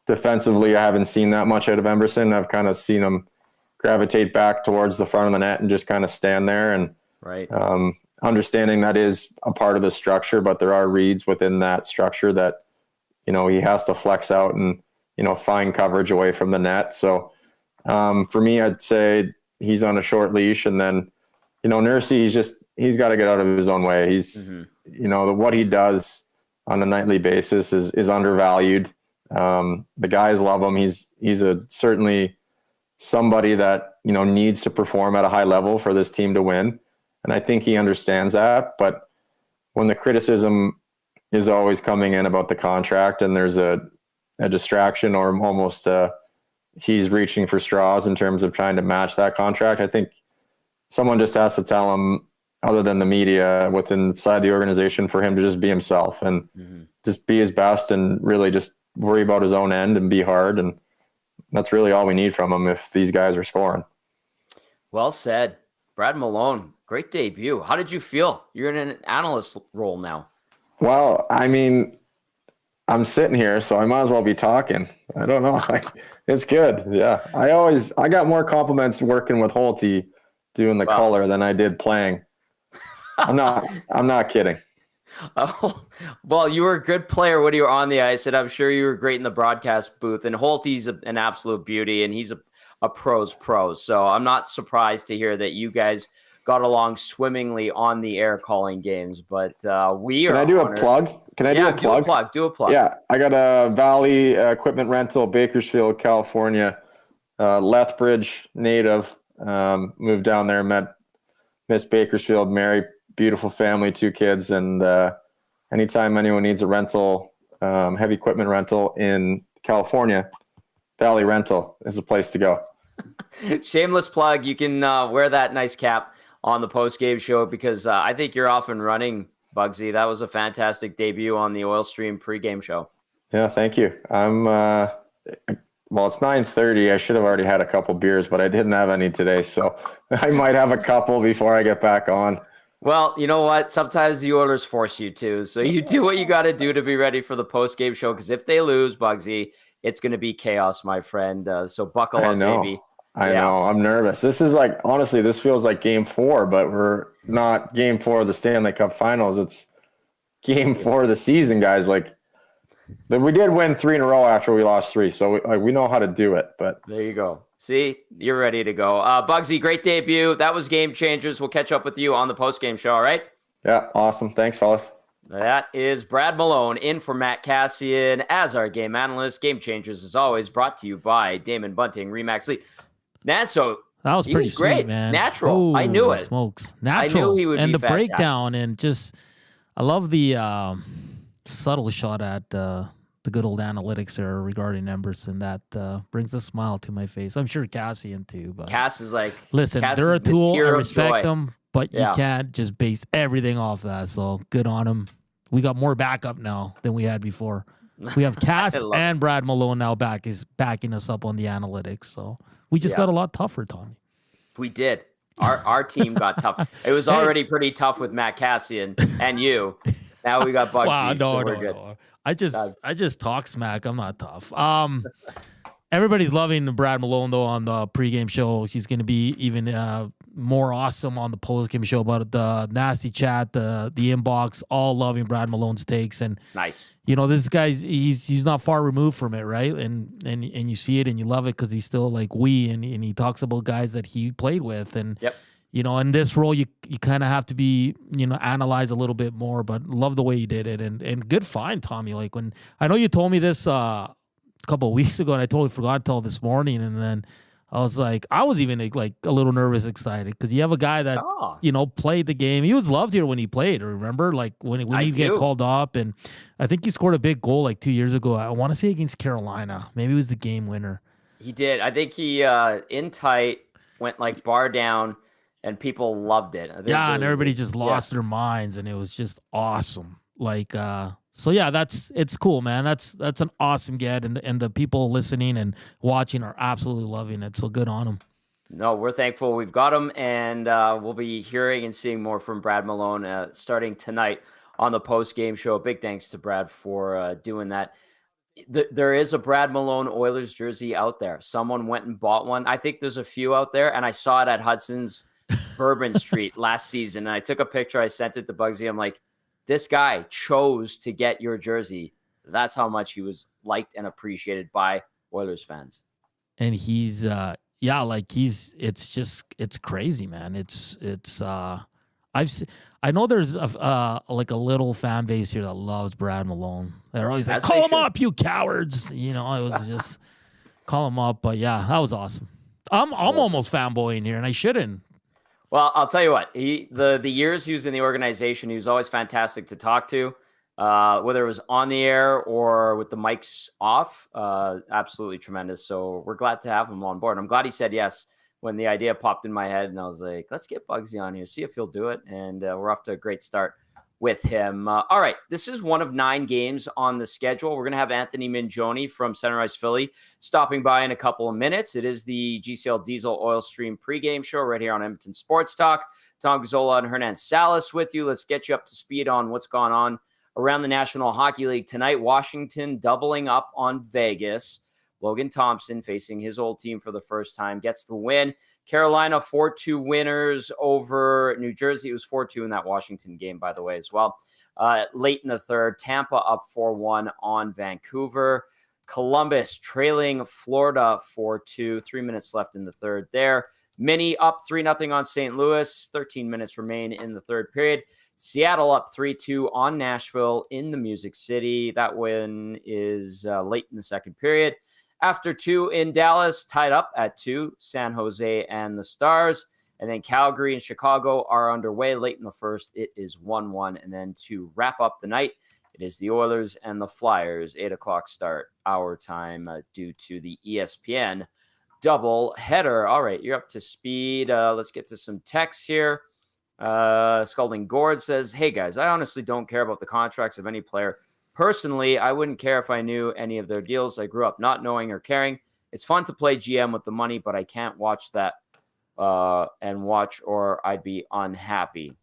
defensively, I haven't seen that much out of Emberson. I've kind of seen him gravitate back towards the front of the net and just kind of stand there and right. Understanding that is a part of the structure, but there are reads within that structure that, he has to flex out and, find coverage away from the net. So for me, I'd say he's on a short leash. And then, Nursey, he's got to get out of his own way. He's, what he does on a nightly basis is undervalued. The guys love him. He's certainly somebody that, needs to perform at a high level for this team to win. And I think he understands that. But when the criticism is always coming in about the contract and there's a distraction or almost he's reaching for straws in terms of trying to match that contract, I think someone just has to tell him, other than the media within inside the organization, for him to just be himself and just be his best and really just worry about his own end and be hard. And that's really all we need from him if these guys are scoring. Well said. Brad Malone, great debut. How did you feel? You're in an analyst role now. Well, I mean, I'm sitting here, so I might as well be talking. I don't know. It's good. Yeah. I got more compliments working with Holtby doing the color than I did playing. I'm not kidding. Oh, well, you were a good player when you were on the ice, and I'm sure you were great in the broadcast booth. And Holtby's an absolute beauty, and he's a pro's pro. So I'm not surprised to hear that you guys got along swimmingly on the air calling games. But we are. Can I do a plug? Can I do a plug? Do a plug. Yeah, I got a Valley Equipment Rental, Bakersfield, California, Lethbridge native. Moved down there, met Miss Bakersfield, Mary. Beautiful family, 2 kids, and anytime anyone needs a rental, heavy equipment rental in California, Valley Rental is the place to go. Shameless plug. You can wear that nice cap on the post-game show because I think you're off and running, Bugsy. That was a fantastic debut on the Oil Stream pregame show. Yeah, thank you. I'm well, it's 9:30. I should have already had a couple beers, but I didn't have any today, so I might have a couple before I get back on. Well, you know what? Sometimes the Oilers force you to. So you do what you got to do to be ready for the post-game show. Because if they lose, Bugsy, it's going to be chaos, my friend. So buckle up, baby. I know. I'm nervous. This is honestly, this feels like game 4, but we're not game 4 of the Stanley Cup Finals. It's game 4 of the season, guys. We did win 3 in a row after we lost 3. So we know how to do it. But there you go. See, you're ready to go. Bugsy, great debut. That was Game Changers. We'll catch up with you on the post-game show, all right? Yeah, awesome. Thanks, fellas. That is Brad Malone in for Matt Cassian as our game analyst. Game Changers, as always, brought to you by Damon Bunting, Remax League. Nanso, that was pretty sweet, great, man. Natural. I knew it. Smokes. Natural. I knew he would and be the fantastic. Breakdown, and just, I love the subtle shot at the good old analytics there regarding Emberson. That brings a smile to my face. I'm sure Cassian too. But Cass is listen, Cass they're a tool. I respect them, but you can't just base everything off that. So good on them. We got more backup now than we had before. We have Cass and Brad Malone now backing us up on the analytics. So we just got a lot tougher, Tommy. We did. Our team got tough. It was already pretty tough with Matt Cassian and you. Now we got Bugsy. Wow, so we're good. No. I just talk smack. I'm not tough. Everybody's loving Brad Malone though on the pregame show. He's going to be even more awesome on the postgame show. But the nasty chat, the inbox, all loving Brad Malone's takes. And nice. This guy's he's not far removed from it, right? And you see it and you love it because he's still like and he talks about guys that he played with. And yep. In this role, you kind of have to be, analyze a little bit more, but love the way you did it. And good find, Tommy. When I know you told me this a couple of weeks ago, and I totally forgot till this morning. And then I was even a little nervous, excited because you have a guy that, played the game. He was loved here when he played. Remember, when he get called up, and I think he scored a big goal 2 years ago. I want to say against Carolina. Maybe it was the game winner. He did. I think he in tight went bar down. And people loved it. And everybody just lost their minds, and it was just awesome. It's cool, man. That's an awesome get, and the people listening and watching are absolutely loving it. So good on them. No, we're thankful we've got him, and we'll be hearing and seeing more from Brad Malone starting tonight on the post-game show. Big thanks to Brad for doing that. There is a Brad Malone Oilers jersey out there. Someone went and bought one. I think there's a few out there, and I saw it at Hudson's Bourbon Street last season, and I took a picture. I sent it to Bugsy. I'm like, this guy chose to get your jersey. That's how much he was liked and appreciated by Oilers fans. And he's it's crazy, man. I know there's a little fan base here that loves Brad Malone. They're always like, call him up, you cowards. It was just call him up. But yeah, that was awesome. I'm almost fanboying here, and I shouldn't. Well, I'll tell you what. The years he was in the organization, he was always fantastic to talk to, whether it was on the air or with the mics off. Absolutely tremendous. So we're glad to have him on board. I'm glad he said yes when the idea popped in my head, and I was like, let's get Bugsy on here, see if he'll do it. And we're off to a great start with him. All right, this is one of 9 games on the schedule. We're going to have Anthony Mingioni from Center Ice Philly stopping by in a couple of minutes. It is the GCL Diesel Oil Stream pregame show right here on Edmonton Sports Talk. Tom Gazzola and Hernan Salas with you. Let's get you up to speed on what's gone on around the National Hockey League tonight. Washington doubling up on Vegas. Logan Thompson facing his old team for the first time gets the win. Carolina 4-2 winners over New Jersey. It was 4-2 in that Washington game, by the way, as well. Late in the third, Tampa up 4-1 on Vancouver. Columbus trailing Florida 4-2. 3 minutes left in the third there. Mini up 3-0 on St. Louis. 13 minutes remain in the third period. Seattle up 3-2 on Nashville in the Music City. That win is late in the second period. After 2 in Dallas, tied up at 2, San Jose and the Stars. And then Calgary and Chicago are underway late in the first. It is 1-1. And then to wrap up the night, it is the Oilers and the Flyers, 8 o'clock start, our time, due to the ESPN double header. All right, you're up to speed. Let's get to some texts here. Scalding Gord says, hey, guys, I honestly don't care about the contracts of any player. Personally, I wouldn't care if I knew any of their deals. I grew up not knowing or caring. It's fun to play GM with the money, but I can't watch that and watch or I'd be unhappy.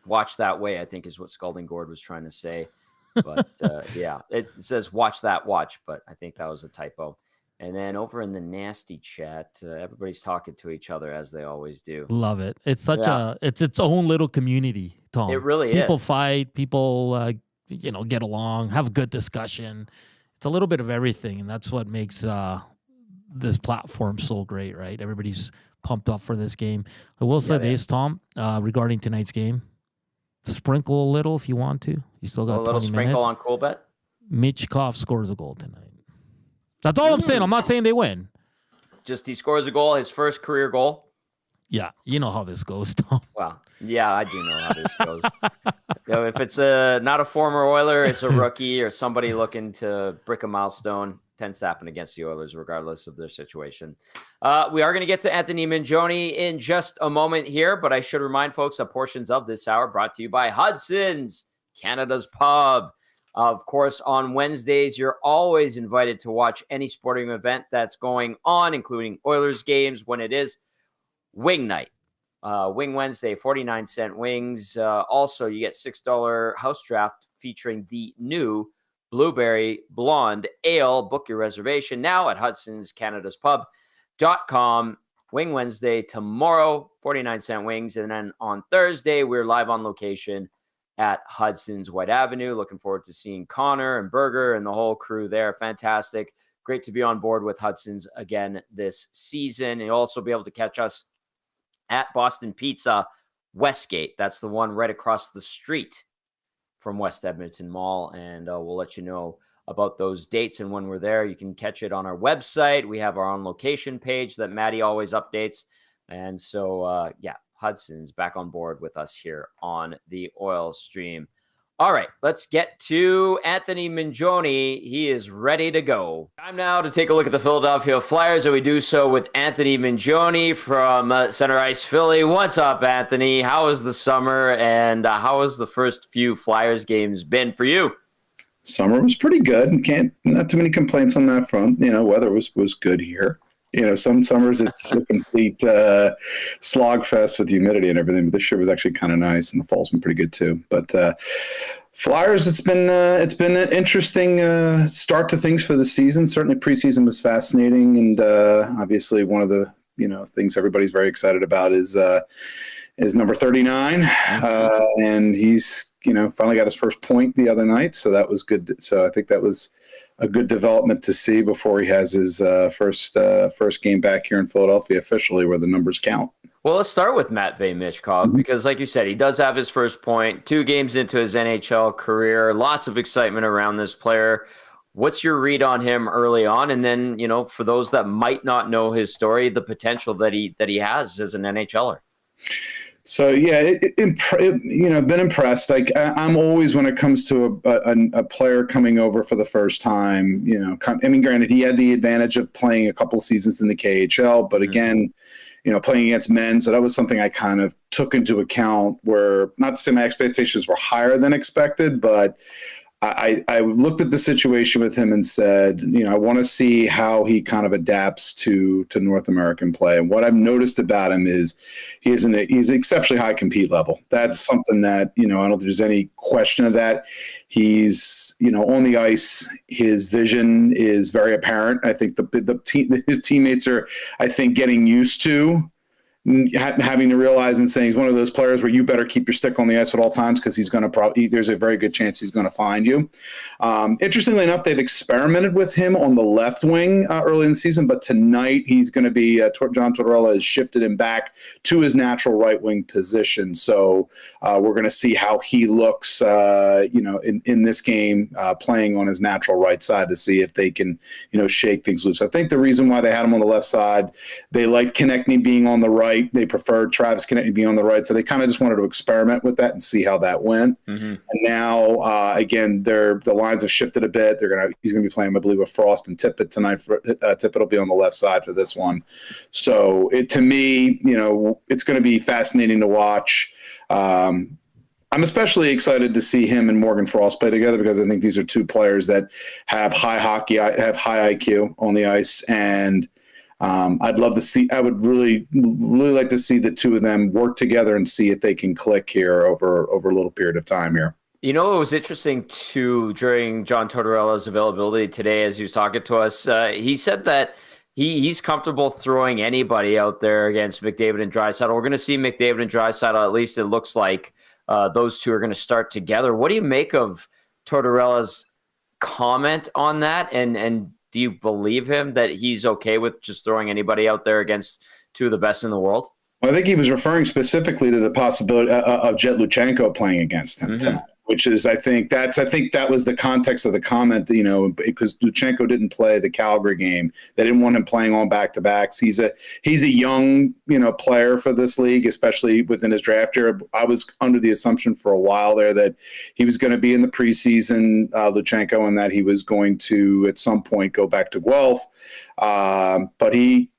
Watch that way, I think, is what Scalding Gord was trying to say. But yeah, it says watch that watch, but I think that was a typo. And then over in the nasty chat, everybody's talking to each other as they always do. Love it. It's such it's its own little community, Tom. It really People is. Fight, people get along, have a good discussion. It's a little bit of everything, and that's what makes this platform so great, right? Everybody's pumped up for this game. I will say this, Tom, regarding tonight's game. Sprinkle a little if you want to. You still got 20 minutes. A little sprinkle on Coolbet. Mitchkov scores a goal tonight. That's all I'm saying. I'm not saying they win. Just he scores a goal, his first career goal. Yeah, you know how this goes, Tom. Well, yeah, I do know how this goes. If it's not a former Oiler, it's a rookie or somebody looking to break a milestone. Tends to happen against the Oilers, regardless of their situation. We are going to get to Anthony Mingioni in just a moment here, but I should remind folks that portions of this hour brought to you by Hudson's, Canada's Pub. Of course, on Wednesdays, you're always invited to watch any sporting event that's going on, including Oilers games when it is Wing Night. Wing Wednesday, 49-cent wings. Also, you get $6 house draft featuring the new Blueberry Blonde Ale. Book your reservation now at hudsonscanadaspub.com. Wing Wednesday tomorrow, 49-cent wings. And then on Thursday, we're live on location at Hudson's White Avenue. Looking forward to seeing Connor and Berger and the whole crew there. Fantastic. Great to be on board with Hudson's again this season. And you'll also be able to catch us at Boston Pizza Westgate. That's the one right across the street from West Edmonton Mall. And we'll let you know about those dates and when we're there. You can catch it on our website. We have our own location page that Maddie always updates. And so, Hudson's back on board with us here on the Oil Stream. All right, let's get to Anthony Mingioni. He is ready to go. Time now to take a look at the Philadelphia Flyers, and we do so with Anthony Mingioni from Center Ice Philly. What's up, Anthony? How was the summer, and how has the first few Flyers games been for you? Summer was pretty good. Not too many complaints on that front. Weather was good here. Some summers it's a complete slog fest with humidity and everything, but this year was actually kind of nice, and the fall's been pretty good too. But Flyers, it's been an interesting start to things for the season. Certainly preseason was fascinating, and obviously one of the things everybody's very excited about is number 39, and he's finally got his first point the other night, so that was good. So I think that was a good development to see before he has his first game back here in Philadelphia officially, where the numbers count. Well, let's start with Matvei Michkov because, like you said, he does have his first point. 2 games into his NHL career, lots of excitement around this player. What's your read on him early on? And then, for those that might not know his story, the potential that he has as an NHLer. So yeah, been impressed. Like I'm always, when it comes to a player coming over for the first time, granted he had the advantage of playing a couple seasons in the KHL, but again, playing against men, so that was something I kind of took into account. Where not to say my expectations were higher than expected, but I looked at the situation with him and said, I want to see how he kind of adapts to North American play. And what I've noticed about him is he's exceptionally high compete level. That's something that, I don't think there's any question of that. He's, on the ice, his vision is very apparent. I think his teammates are, I think, getting used to having to realize and saying he's one of those players where you better keep your stick on the ice at all times, because he's going to there's a very good chance he's going to find you. Interestingly enough, they've experimented with him on the left wing early in the season, but tonight he's going to be John Tortorella has shifted him back to his natural right wing position. So we're going to see how he looks, in this game, playing on his natural right side, to see if they can, shake things loose. I think the reason why they had him on the left side, they liked Konechny being on the right. They preferred Travis Konechny being on the right, so they kind of just wanted to experiment with that and see how that went. Mm-hmm. And now, again, the lines have shifted a bit. He's going to be playing, I believe, with Frost and Tippett tonight. Tippett will be on the left side for this one. So to me, it's going to be fascinating to watch. I'm especially excited to see him and Morgan Frost play together, because I think these are two players that have high IQ on the ice, and I'd love to see. I would really like to see the two of them work together and see if they can click here over a little period of time here. It was interesting too during John Tortorella's availability today, as he was talking to us. He said that he's comfortable throwing anybody out there against McDavid and Draisaitl. We're going to see McDavid and Draisaitl. At least it looks like those two are going to start together. What do you make of Tortorella's comment on that? And do you believe him that he's okay with just throwing anybody out there against two of the best in the world? Well, I think he was referring specifically to the possibility of Jet Luchenko playing against him tonight, which is, I think that was the context of the comment, because Luchenko didn't play the Calgary game. They didn't want him playing on back-to-backs. He's a young, player for this league, especially within his draft year. I was under the assumption for a while there that he was going to be in the preseason, Luchenko, and that he was going to, at some point, go back to Guelph. But he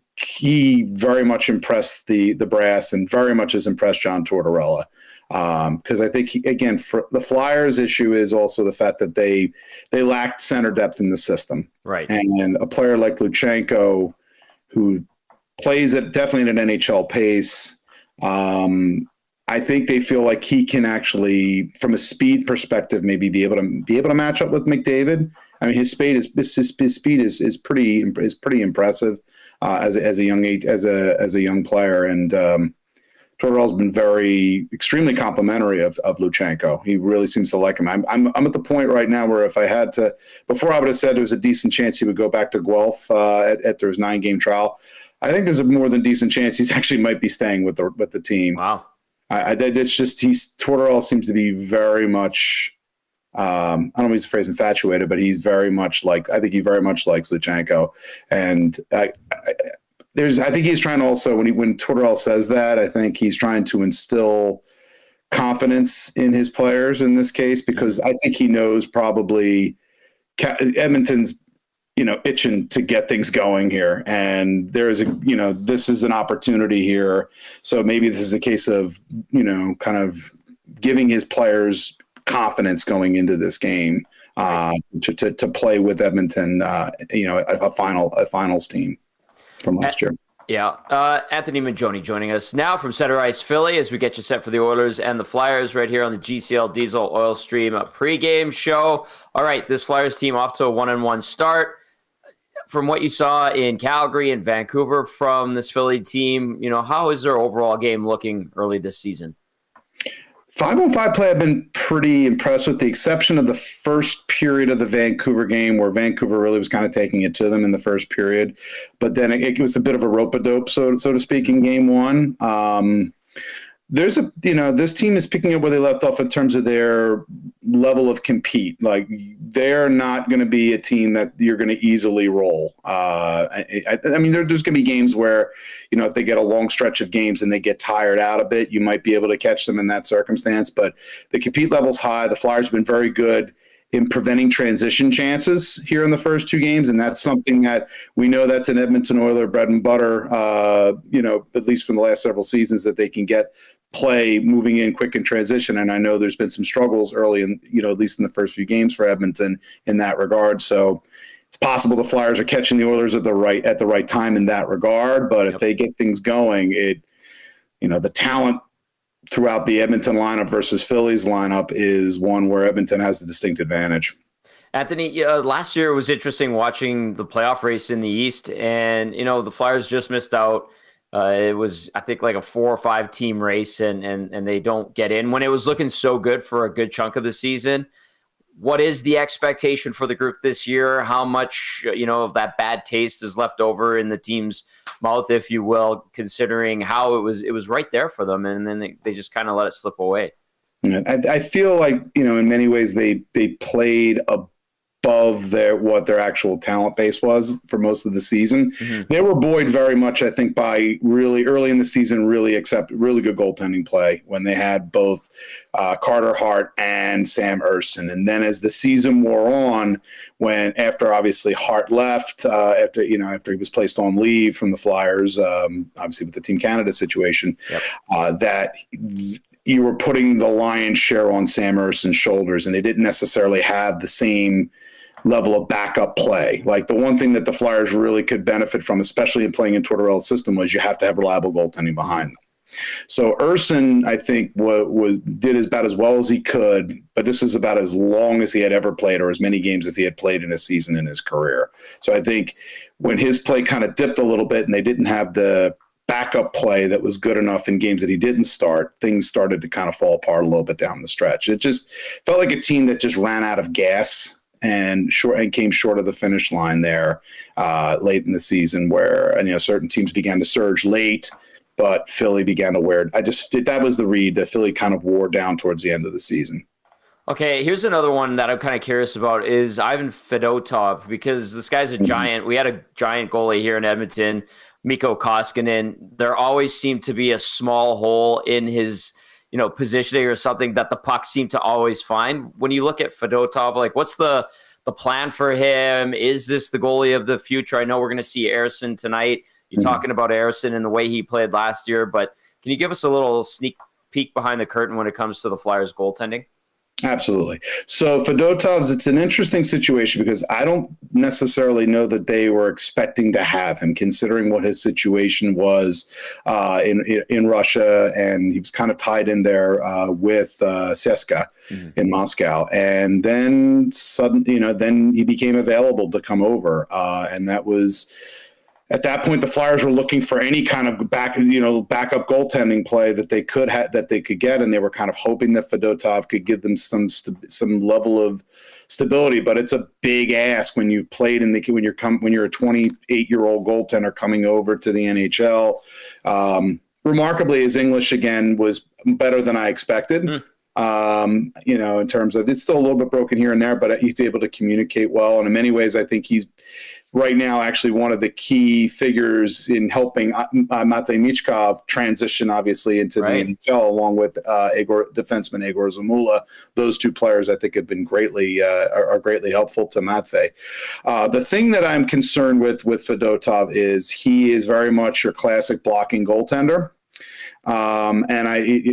very much impressed the brass, and very much has impressed John Tortorella. Because I think, for the Flyers' issue is also the fact that they lacked center depth in the system. Right. And a player like Luchenko, who plays definitely at an NHL pace, I think they feel like he can actually, from a speed perspective, maybe be able to match up with McDavid. I mean, his speed is pretty impressive as a young player, and Tortorella's been extremely complimentary of Luchenko. He really seems to like him. I'm at the point right now where if I had to, before I would have said there was a decent chance he would go back to Guelph at his 9-game trial. I think there's a more than decent chance he's actually might be staying with the team. Wow. It's just Tortorella seems to be very much. I don't know if he's the phrase infatuated, but he's very much I think he very much likes Luchenko, and I think he's trying to also, when Tortorella says that, I think he's trying to instill confidence in his players in this case, because I think he knows probably Edmonton's, itching to get things going here. And there's this is an opportunity here. So maybe this is a case of, kind of giving his players confidence going into this game to play with Edmonton, a finals team from last year. Yeah. Anthony Mangione joining us now from Center Ice Philly as we get you set for the Oilers and the Flyers right here on the GCL Diesel Oil Stream pregame show. All right, this Flyers team off to a 1-1 start. From what you saw in Calgary and Vancouver from this Philly team, how is their overall game looking early this season? 5-on-5 play, I've been pretty impressed with the exception of the first period of the Vancouver game, where Vancouver really was kind of taking it to them in the first period. But then it was a bit of a rope-a-dope, so to speak, in game one. there's this team is picking up where they left off in terms of their level of compete. Like, they're not going to be a team that you're going to easily roll. I mean, there's going to be games where, if they get a long stretch of games and they get tired out a bit, you might be able to catch them in that circumstance. But the compete level's high. The Flyers have been very good in preventing transition chances here in the first 2 games. And that's something that we know that's an Edmonton Oilers bread and butter, at least from the last several seasons, that they can get play moving in quick in transition. And I know there's been some struggles early in, at least in the first few games for Edmonton in that regard. So it's possible the Flyers are catching the Oilers at the right time in that regard. But if they get things going, the talent throughout the Edmonton lineup versus Philly's lineup is one where Edmonton has the distinct advantage. Anthony, last year it was interesting watching the playoff race in the East, and the Flyers just missed out. It was, I think, like a 4 or 5 team race, and they don't get in when it was looking so good for a good chunk of the season. What is the expectation for the group this year? How much, of that bad taste is left over in the team's mouth, if you will, considering how it was right there for them, and then they just kind of let it slip away? I feel like, in many ways they played above what their actual talent base was for most of the season. Mm-hmm. They were buoyed very much, I think, by really early in the season, really good goaltending play when they had both Carter Hart and Sam Ersson. And then as the season wore on, after obviously Hart left, after he was placed on leave from the Flyers, obviously with the Team Canada situation, that you were putting the lion's share on Sam Ersson's shoulders, and they didn't necessarily have the same level of backup play. Like, the one thing that the Flyers really could benefit from, especially in playing in Tortorella's system, was you have to have reliable goaltending behind them. So Ersson, I think, did about as well as he could, but this is about as long as he had ever played, or as many games as he had played in a season in his career. So I think when his play kind of dipped a little bit and they didn't have the backup play that was good enough in games that he didn't start, things started to kind of fall apart a little bit down the stretch. It just felt like a team that just ran out of gas and came short of the finish line there late in the season, where certain teams began to surge late, but Philly began to wear. That was the read that Philly kind of wore down towards the end of the season. Okay, here's another one that I'm kind of curious about is Ivan Fedotov, because this guy's a giant. We had a giant goalie here in Edmonton, Mikko Koskinen. There always seemed to be a small hole in his, positioning or something that the puck seemed to always find. When you look at Fedotov, like, what's the plan for him? Is this the goalie of the future? I know we're going to see Ersson tonight. You're talking about Ersson and the way he played last year, but can you give us a little sneak peek behind the curtain when it comes to the Flyers goaltending? Absolutely. So Fedotov's, it's an interesting situation because I don't necessarily know that they were expecting to have him, considering what his situation was in Russia, and he was kind of tied in there with CSKA in Moscow, and then then he became available to come over, and that was. At that point, the Flyers were looking for any kind of backup goaltending play that they could get, and they were kind of hoping that Fedotov could give them some level of stability. But it's a big ask when you've played when you're a 28-year-old goaltender coming over to the NHL. Remarkably, his English again was better than I expected. In terms of, it's still a little bit broken here and there, but he's able to communicate well. And in many ways, I think he's right now actually one of the key figures in helping Matvei Michkov transition, obviously, into the NHL, along with defenseman Igor Zamula. Those two players, I think, have been are greatly helpful to Matvei. The thing that I'm concerned with Fedotov is he is very much your classic blocking goaltender. And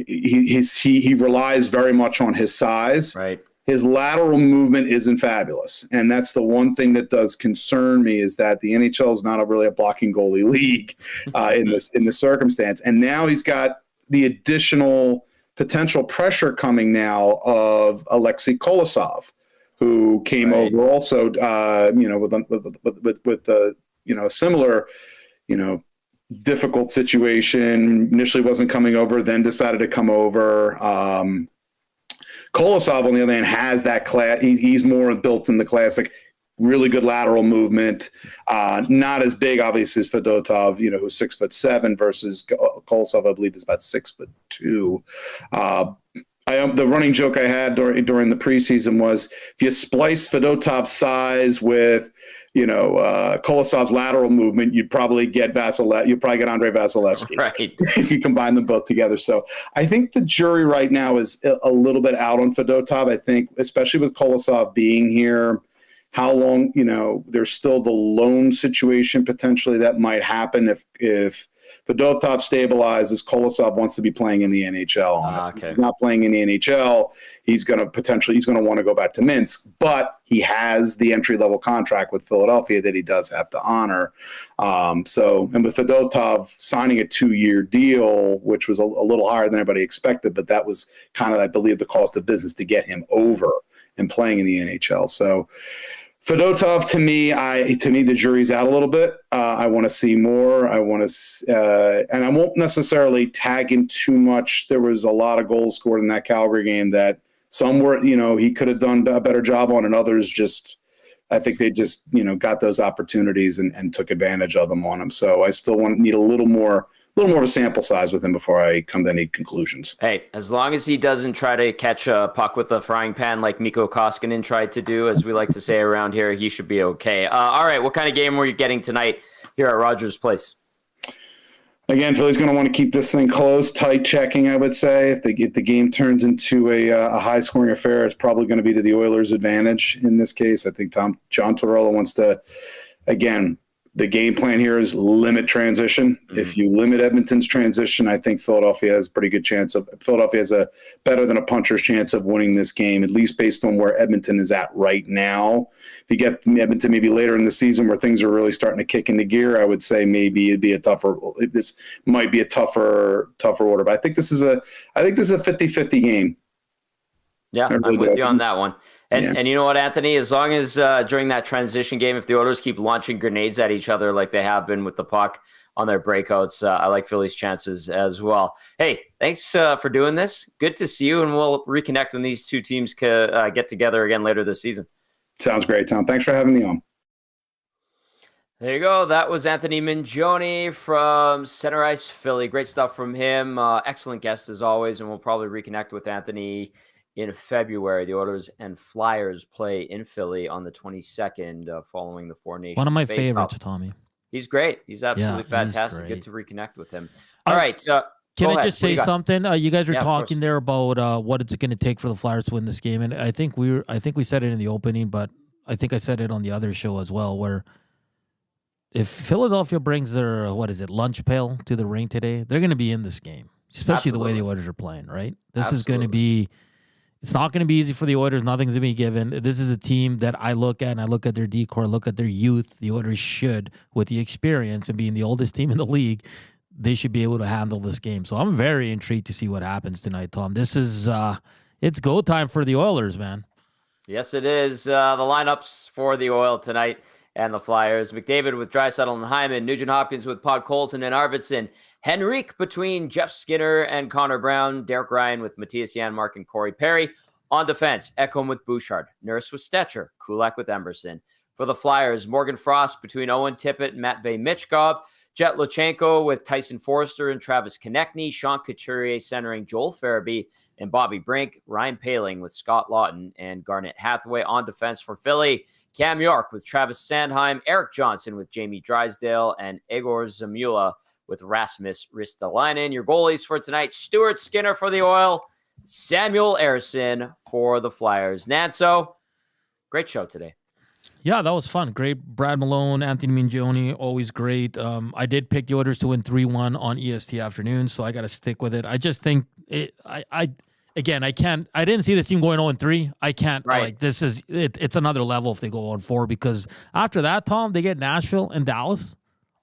he relies very much on his size. Right. His lateral movement isn't fabulous, and that's the one thing that does concern me, is that the NHL is not really a blocking goalie league in this circumstance. And now he's got the additional potential pressure coming now of Alexei Kolosov, who came over also, with a similar, difficult situation. Initially wasn't coming over, then decided to come over. Kolosov, on the other hand, has that class. He's more built in the classic really good lateral movement. Not as big, obviously, as Fedotov, who's 6'7" versus Kolosov, I believe, is about 6'2". The running joke I had during the preseason was if you splice Fedotov's size with, Kolosov's lateral movement, you'd probably get You'd probably get Andrei Vasilevsky, Right. if you combine them both together. So I think the jury right now is a little bit out on Fedotov. I think, especially with Kolosov being here, how long, there's still the loan situation potentially that might happen if Fedotov stabilizes. Kolosov wants to be playing in the NHL. If he's not playing in the NHL, he's going to want to go back to Minsk, but he has the entry-level contract with Philadelphia that he does have to honor. And with Fedotov signing a 2-year deal, which was a little higher than everybody expected, but that was kind of, I believe, the cost of business to get him over and playing in the NHL. So Fedotov, to me, the jury's out a little bit. I want to see more. And I won't necessarily tag him too much. There was a lot of goals scored in that Calgary game that some were, he could have done a better job on, and others I think they just, got those opportunities and took advantage of them on him. So I still need a little more of a sample size with him before I come to any conclusions. Hey, as long as he doesn't try to catch a puck with a frying pan like Mikko Koskinen tried to do, as we like to say around here, he should be okay. All right, what kind of game were you getting tonight here at Rogers Place? Again, Philly's going to want to keep this thing close, tight checking, I would say. If the game turns into a high-scoring affair, it's probably going to be to the Oilers' advantage in this case. I think John Tortorella wants to, again, the game plan here is limit transition. Mm-hmm. If you limit Edmonton's transition, I think Philadelphia has a better than a puncher's chance of winning this game, at least based on where Edmonton is at right now. If you get Edmonton maybe later in the season where things are really starting to kick into gear, I would say maybe this might be a tougher order. But I think this is a 50-50 game. Yeah, I'm with you on that one. And you know what, Anthony? As long as during that transition game, if the Oilers keep launching grenades at each other like they have been with the puck on their breakouts, I like Philly's chances as well. Hey, thanks for doing this. Good to see you, and we'll reconnect when these two teams get together again later this season. Sounds great, Tom. Thanks for having me on. There you go. That was Anthony Mingioni from Center Ice Philly. Great stuff from him. Excellent guest as always, and we'll probably reconnect with Anthony in February. The Oilers and Flyers play in Philly on the 22nd following the Four Nations. One of my Face-Off. favorites, Tommy. He's great. He's absolutely fantastic. Good to reconnect with him. All right. Can I just say something? You guys were talking there about what it's going to take for the Flyers to win this game, and I think we said it in the opening, but I think I said it on the other show as well, where if Philadelphia brings their lunch pail to the rink today, they're going to be in this game, especially the way the Oilers are playing. Right? This is going to be. It's not going to be easy for the Oilers. Nothing's going to be given. This is a team that I look at, and I look at their decor, look at their youth. The Oilers should, with the experience and being the oldest team in the league, they should be able to handle this game. So I'm very intrigued to see what happens tonight, Tom. This is it's go time for the Oilers, man. Yes, it is. The lineups for the Oil tonight and the Flyers. McDavid with Draisaitl and Hyman. Nugent Hopkins with Podkolzin and Arvidsson. Henrique between Jeff Skinner and Connor Brown. Derek Ryan with Matthias Janmark and Corey Perry. On defense, Ekholm with Bouchard. Nurse with Stetcher. Kulak with Emberson. For the Flyers, Morgan Frost between Owen Tippett and Matvei Michkov. Jet Lutsenko with Tyson Forster and Travis Konechny. Sean Couturier centering Joel Farabee and Bobby Brink. Ryan Poehling with Scott Lawton and Garnet Hathaway. On defense for Philly, Cam York with Travis Sandheim. Eric Johnson with Jamie Drysdale. And Egor Zamula with Rasmus Ristolainen. Your goalies for tonight, Stuart Skinner for the Oil, Samuel Ersson for the Flyers. Nanso, great show today. Yeah, that was fun. Great. Brad Malone, Anthony Mingioni, always great. I did pick the Oilers to win 3-1 on EST afternoon, so I got to stick with it. I just think I didn't see this team going 0-3. I can't. Right. Like, this is it. It's another level if they go 0-4, because after that, Tom, they get Nashville and Dallas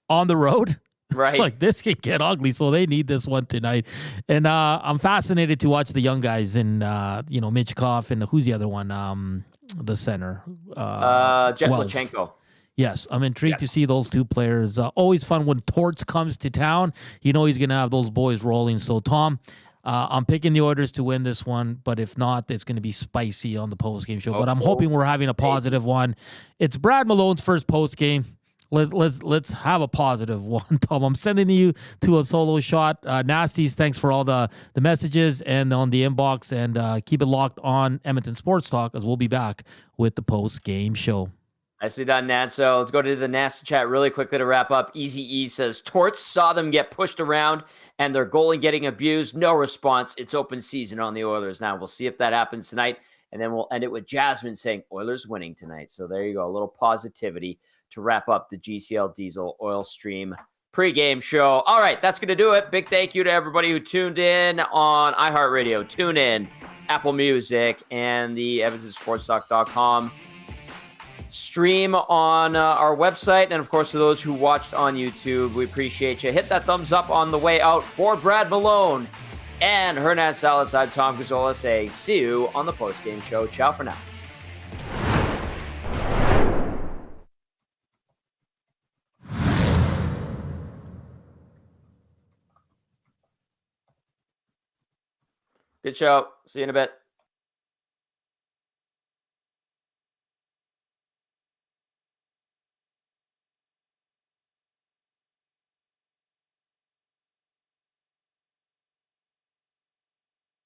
on the road. Right. Like, this can get ugly, so they need this one tonight. And I'm fascinated to watch the young guys in, Michkov and who's the other one? The center. Jet Lutsenko. Yes, I'm intrigued to see those two players. Always fun when Torts comes to town. You know he's going to have those boys rolling. So, Tom, I'm picking the Oilers to win this one, but if not, it's going to be spicy on the post-game show. But I'm hoping we're having a positive one. It's Brad Malone's first post-game. Let's have a positive one, Tom. I'm sending you to a solo shot. Nasties, thanks for all the messages and on the inbox, and keep it locked on Edmonton Sports Talk, as we'll be back with the post-game show. Nicely done, Nanso. Let's go to the Nasty chat really quickly to wrap up. Easy E says, Torts saw them get pushed around and their goalie getting abused. No response. It's open season on the Oilers now. We'll see if that happens tonight. And then we'll end it with Jasmine saying Oilers winning tonight. So there you go. A little positivity to wrap up the GCL Diesel Oil Stream pregame show. All right, that's going to do it. Big thank you to everybody who tuned in on iHeartRadio, TuneIn, Apple Music, and the EdmontonSportsTalk.com stream on our website. And, of course, to those who watched on YouTube, we appreciate you. Hit that thumbs up on the way out. For Brad Malone and Hernan Salas, I'm Tom Gazzola saying see you on the postgame show. Ciao for now. Good show. See you in a bit.